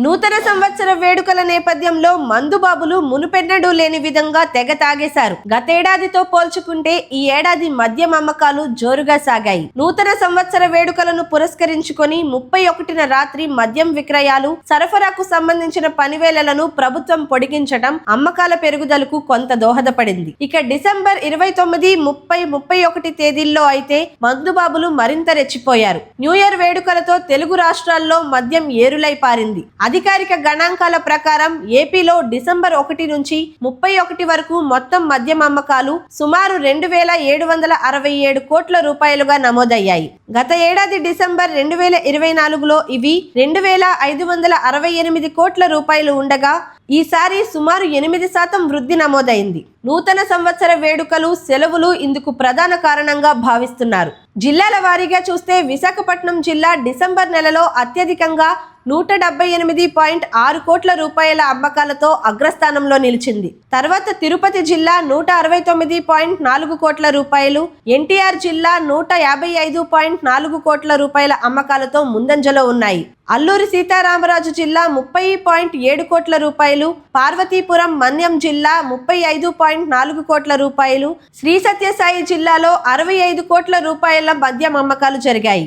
నూతన సంవత్సర వేడుకల నేపథ్యంలో మందుబాబులు మునుపెన్నడూ లేని విధంగా తెగ తాగేశారు. గతేడాదితో పోల్చుకుంటే ఈ ఏడాది మద్యం అమ్మకాలు జోరుగా సాగాయి. నూతన సంవత్సర వేడుకలను పురస్కరించుకొని 31న రాత్రి మద్యం విక్రయాలు, సరఫరాకు సంబంధించిన పనివేళలను ప్రభుత్వం పొడిగించడం అమ్మకాల పెరుగుదలకు కొంత దోహదపడింది. ఇక డిసెంబర్ 29, 30, 31 తేదీల్లో అయితే మందుబాబులు మరింత రెచ్చిపోయారు. న్యూ ఇయర్ వేడుకలతో తెలుగు రాష్ట్రాల్లో మద్యం ఏరులై పారింది. అధికారిక గణాంకాల ప్రకారం ఏపీలో డిసెంబర్ 1 నుంచి 31 వరకు మొత్తం మద్యం అమ్మకాలు సుమారు 2,767 కోట్ల రూపాయలుగా నమోదయ్యాయి. గత ఏడాది డిసెంబర్ 2024లో ఇవి 2,568 కోట్ల రూపాయలు ఉండగా ఈసారి సుమారు 8% వృద్ధి నమోదైంది. నూతన సంవత్సర వేడుకలు, సెలవులు ఇందుకు ప్రధాన కారణంగా భావిస్తున్నారు. జిల్లాల వారీగా చూస్తే విశాఖపట్నం జిల్లా డిసెంబర్ నెలలో అత్యధికంగా 178.6 కోట్ల రూపాయల అమ్మకాలతో అగ్రస్థానంలో నిలిచింది. తర్వాత తిరుపతి జిల్లా 169.4 కోట్ల రూపాయలు, ఎన్టీఆర్ జిల్లా 155.4 కోట్ల రూపాయల అమ్మకాలతో ముందంజలో ఉన్నాయి. అల్లూరి సీతారామరాజు జిల్లా 30.7 కోట్ల రూపాయలు, పార్వతీపురం మన్యం జిల్లా 35.4 కోట్ల రూపాయలు, శ్రీ సత్యసాయి జిల్లాలో 65 కోట్ల రూపాయల మద్యం అమ్మకాలు జరిగాయి.